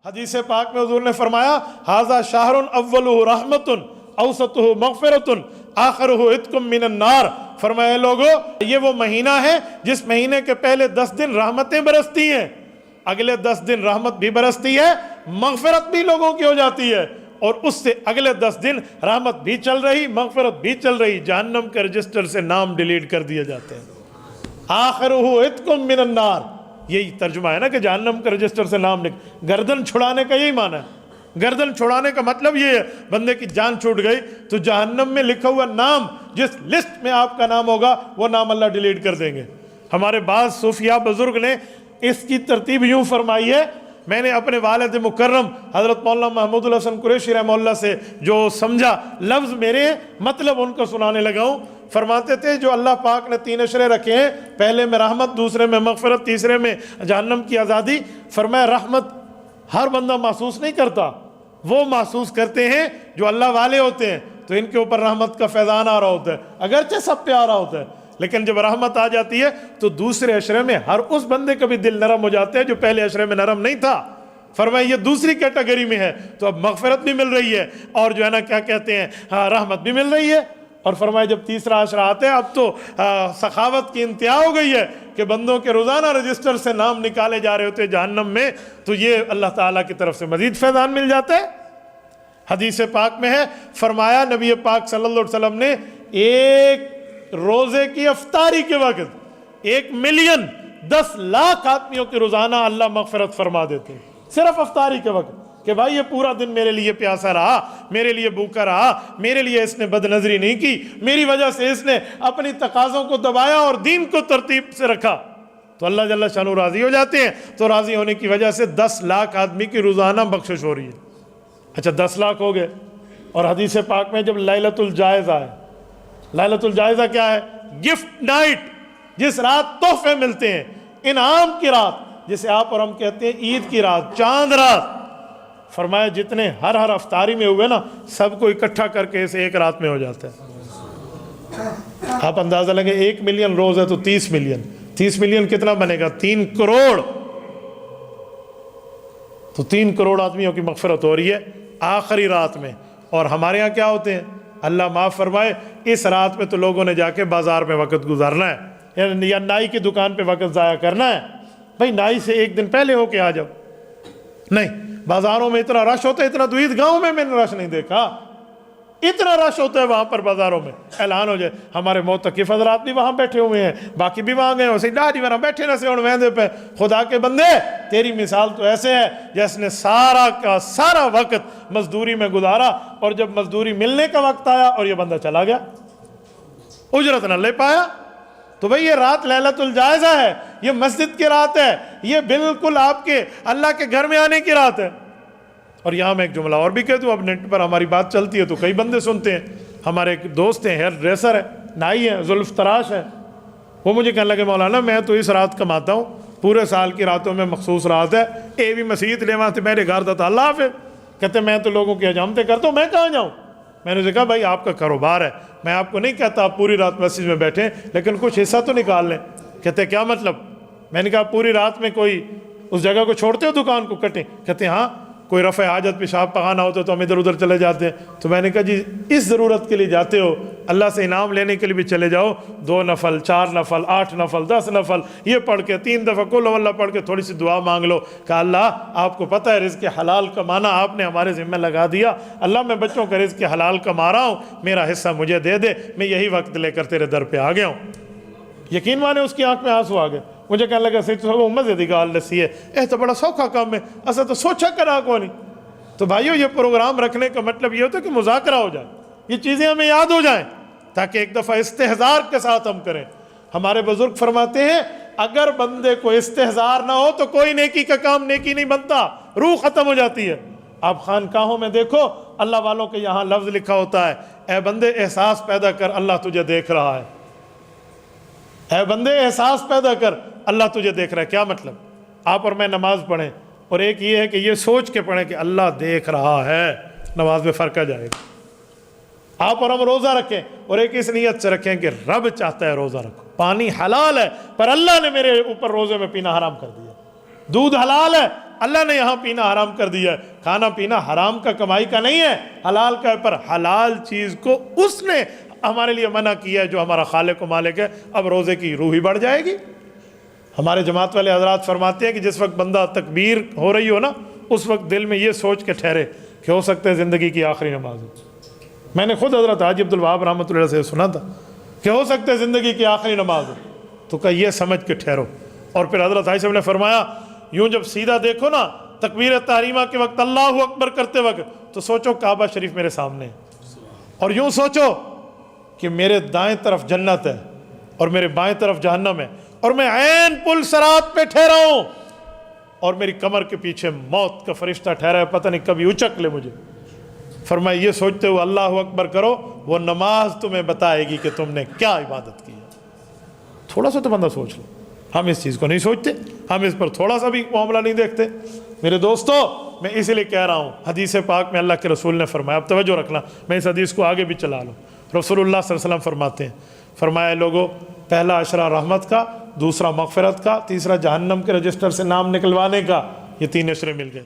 حدیث پاک میں حضور نے فرمایا ھذا شہر اولہ رحمت اوسطہ مغفرۃ آخرہ عتق من النار۔ فرمایا لوگو یہ وہ مہینہ ہے جس مہینے کے پہلے 10 دن رحمتیں برستی ہیں، اگلے 10 دن رحمت بھی برستی ہے، مغفرت بھی لوگوں کی ہو جاتی ہے، اور اس سے اگلے 10 دن رحمت بھی چل رہی، مغفرت بھی چل رہی، جہنم کے رجسٹر سے نام ڈیلیٹ کر دیے جاتے ہیں۔ آخرہ عتق من النار، یہی ترجمہ ہے نا کہ جہنم کے رجسٹر سے نام گردن چھڑانے کا یہی معنی ہے۔ گردن چھڑانے کا مطلب یہ ہے بندے کی جان چھوٹ گئی تو جہنم میں لکھا ہوا نام، جس لسٹ میں آپ کا نام ہوگا وہ نام اللہ ڈیلیٹ کر دیں گے۔ ہمارے بعض صوفیاء بزرگ نے اس کی ترتیب یوں فرمائی ہے، میں نے اپنے والد مکرم حضرت مولانا محمود الحسن قریشی رحمہ اللہ سے جو سمجھا لفظ میرے مطلب ان کو سنانے لگا ہوں۔ فرماتے تھے جو اللہ پاک نے 3 اشرے رکھے ہیں، پہلے میں رحمت، دوسرے میں مغفرت، تیسرے میں جہنم کی آزادی۔ فرمایا رحمت ہر بندہ محسوس نہیں کرتا، وہ محسوس کرتے ہیں جو اللہ والے ہوتے ہیں، تو ان کے اوپر رحمت کا فیضان آ رہا ہوتا ہے، اگرچہ سب پہ آ رہا ہوتا ہے، لیکن جب رحمت آ جاتی ہے تو دوسرے اشرے میں ہر اس بندے کا بھی دل نرم ہو جاتا ہے جو پہلے اشرے میں نرم نہیں تھا۔ فرمایا یہ دوسری کیٹیگری میں ہے، تو اب مغفرت بھی مل رہی ہے اور جو ہے نا کیا کہتے ہیں رحمت بھی مل رہی ہے۔ اور فرمایا جب تیسرا عشرہ آتا ہے اب تو سخاوت کی انتہا ہو گئی ہے کہ بندوں کے روزانہ رجسٹر سے نام نکالے جا رہے ہوتے ہیں جہنم میں، تو یہ اللہ تعالیٰ کی طرف سے مزید فیضان مل جاتا ہے۔ حدیث پاک میں ہے، فرمایا نبی پاک صلی اللہ علیہ وسلم نے ایک روزے کی افطاری کے وقت 1,10,00,000 آدمیوں کی روزانہ اللہ مغفرت فرما دیتے ہیں، صرف افطاری کے وقت، کہ بھائی یہ پورا دن میرے لیے پیاسا رہا، میرے لیے بھوکا رہا، میرے لیے اس نے بد نظری نہیں کی، میری وجہ سے اس نے اپنی تقاضوں کو دبایا اور دین کو ترتیب سے رکھا، تو اللہ جل شانہ راضی ہو جاتے ہیں۔ تو راضی ہونے کی وجہ سے 10 لاکھ آدمی کی روزانہ بخشش ہو رہی ہے۔ اچھا 10 لاکھ ہو گئے، اور حدیث پاک میں جب لیلۃ الجائزہ ہے، لیلۃ الجائزہ کیا ہے؟ گفٹ نائٹ، جس رات تحفے ملتے ہیں، انعام کی رات، جسے آپ اور ہم کہتے ہیں عید کی رات، چاند رات۔ فرمایا جتنے ہر افطاری میں ہوئے نا، سب کو اکٹھا کر کے اسے ایک رات میں ہو جاتا ہے۔ آپ اندازہ لگے 1 ملین روز ہے تو 30 ملین، 30 ملین کتنا بنے گا؟ 3 کروڑ۔ تو 3 کروڑ آدمیوں کی مغفرت ہو رہی ہے آخری رات میں۔ اور ہمارے ہاں کیا ہوتے ہیں؟ اللہ معاف فرمائے، اس رات میں تو لوگوں نے جا کے بازار میں وقت گزارنا ہے، یا نائی کی دکان پہ وقت ضائع کرنا ہے۔ بھائی نائی سے 1 دن پہلے ہو کے آ جاؤ۔ نہیں، بازاروں میں اتنا رش ہوتا ہے، اتنا تو عید گاہوں میں نے رش نہیں دیکھا، اتنا رش ہوتا ہے وہاں پر بازاروں میں۔ اعلان ہو جائے، ہمارے معتکف حضرات بھی وہاں بیٹھے ہوئے ہیں، باقی بھی وہاں گئے ہیں، ڈاڈی وہاں بیٹھے نہ سے اور ویندے پہ۔ خدا کے بندے تیری مثال تو ایسے ہے جس نے سارا کا سارا وقت مزدوری میں گزارا، اور جب مزدوری ملنے کا وقت آیا اور یہ بندہ چلا گیا، اجرت نہ لے پایا۔ تو بھئی یہ رات لیلۃ الجائزہ ہے، یہ مسجد کی رات ہے، یہ بالکل آپ کے اللہ کے گھر میں آنے کی رات ہے۔ اور یہاں میں ایک جملہ اور بھی کہہ دوں، اب نیٹ پر ہماری بات چلتی ہے تو کئی بندے سنتے ہیں۔ ہمارے ایک دوست ہیں، ہیئر ڈریسر ہے، نائی ہے، زلف تراش ہے، وہ مجھے کہنے لگے مولانا میں تو اس رات کماتا ہوں، پورے سال کی راتوں میں مخصوص رات ہے، اے بھی مسیحت لے وہاں سے میرے گھر دا اللہ حافظ۔ کہتے میں تو لوگوں کی حجامتیں کرتا ہوں، میں کہاں جاؤں؟ میں نے کہا بھائی آپ کا کاروبار ہے، میں آپ کو نہیں کہتا آپ پوری رات مسجد میں بیٹھیں، لیکن کچھ حصہ تو نکال لیں۔ کہتے کیا مطلب؟ میں نے کہا پوری رات میں کوئی اس جگہ کو چھوڑتے ہو دکان کو کٹیں؟ کہتے ہاں، کوئی رفع حاجت پیشاب پخانا ہوتا تو ہم ادھر ادھر چلے جاتے ہیں۔ تو میں نے کہا جی اس ضرورت کے لیے جاتے ہو، اللہ سے انعام لینے کے لیے بھی چلے جاؤ، 2 نفل 4 نفل 8 نفل 10 نفل یہ پڑھ کے 3 دفعہ قل ہو اللہ پڑھ کے تھوڑی سی دعا مانگ لو کہ اللہ آپ کو پتہ ہے رزق حلال کمانا آپ نے ہمارے ذمہ لگا دیا، اللہ میں بچوں کا رزق حلال کما رہا ہوں، میرا حصہ مجھے دے دے، میں یہی وقت لے کر تیرے در پہ آ گیا ہوں۔ یقین مانے اس کی آنکھ میں آنسو آ گئے۔ مجھے کہنے لگا سی تو مزے دی گال دسی ہے، اے تو بڑا سوکھا کام ہے، اسا تو سوچا کرا کو نہیں۔ تو بھائیو یہ پروگرام رکھنے کا مطلب یہ ہوتا ہے کہ مذاکرہ ہو جائے، یہ چیزیں ہمیں یاد ہو جائیں، تاکہ ایک دفعہ استحضار کے ساتھ ہم کریں۔ ہمارے بزرگ فرماتے ہیں اگر بندے کو استحضار نہ ہو تو کوئی نیکی کا کام نیکی نہیں بنتا، روح ختم ہو جاتی ہے۔ آپ خانقاہوں میں دیکھو، اللہ والوں کے یہاں لفظ لکھا ہوتا ہے، اے بندے احساس پیدا کر اللہ تجھے دیکھ رہا ہے، اے بندے احساس پیدا کر اللہ تجھے دیکھ رہا ہے۔ کیا مطلب؟ آپ اور میں نماز پڑھیں، اور ایک یہ ہے کہ یہ سوچ کے پڑھیں کہ اللہ دیکھ رہا ہے، نماز میں فرق آ جائے گا۔ آپ اور ہم روزہ رکھیں، اور ایک اس نیت سے رکھیں کہ رب چاہتا ہے روزہ رکھو، پانی حلال ہے پر اللہ نے میرے اوپر روزے میں پینا حرام کر دیا، دودھ حلال ہے اللہ نے یہاں پینا حرام کر دیا ہے. کھانا پینا حرام کا کمائی کا نہیں ہے، حلال کا ہے، پر حلال چیز کو اس نے ہمارے لیے منع کیا ہے جو ہمارا خالق و مالک ہے. اب روزے کی روح ہی بڑھ جائے گی. ہمارے جماعت والے حضرات فرماتے ہیں کہ جس وقت بندہ تکبیر ہو رہی ہو نا، اس وقت دل میں یہ سوچ کے ٹھہرے کہ ہو سکتا ہے زندگی کی آخری نماز ہو. میں نے خود حضرت حاجی عبدالوہاب رحمۃ اللہ سے سنا تھا کہ ہو سکتا ہے زندگی کی آخری نماز ہو، تو کہ یہ سمجھ کے ٹھہرو. اور پھر حضرت عائشہ نے فرمایا یوں جب سیدھا دیکھو نا تکبیر تحریمہ کے وقت اللہ اکبر کرتے وقت، تو سوچو کعبہ شریف میرے سامنے ہے، اور یوں سوچو کہ میرے دائیں طرف جنت ہے اور میرے بائیں طرف جہنم ہے، اور میں عین پل صراط پہ ٹھہرا ہوں، اور میری کمر کے پیچھے موت کا فرشتہ ٹھہرا ہے، پتہ نہیں کبھی اچک لے مجھے. فرمایا یہ سوچتے ہوئے اللہ اکبر کرو، وہ نماز تمہیں بتائے گی کہ تم نے کیا عبادت کی ہے. تھوڑا سا تو بندہ سوچ لو. ہم اس چیز کو نہیں سوچتے، ہم اس پر تھوڑا سا بھی معاملہ نہیں دیکھتے. میرے دوستو، میں اسی لیے کہہ رہا ہوں، حدیث پاک میں اللہ کے رسول نے فرمایا، اب توجہ رکھنا، میں اس حدیث کو آگے بھی چلا لوں. رسول اللہ صلی اللہ علیہ وسلم فرماتے ہیں، فرمایا لوگوں، پہلا عشرہ رحمت کا، دوسرا مغفرت کا، تیسرا جہنم کے رجسٹر سے نام نکلوانے کا، یہ 3 عشرے مل گئے.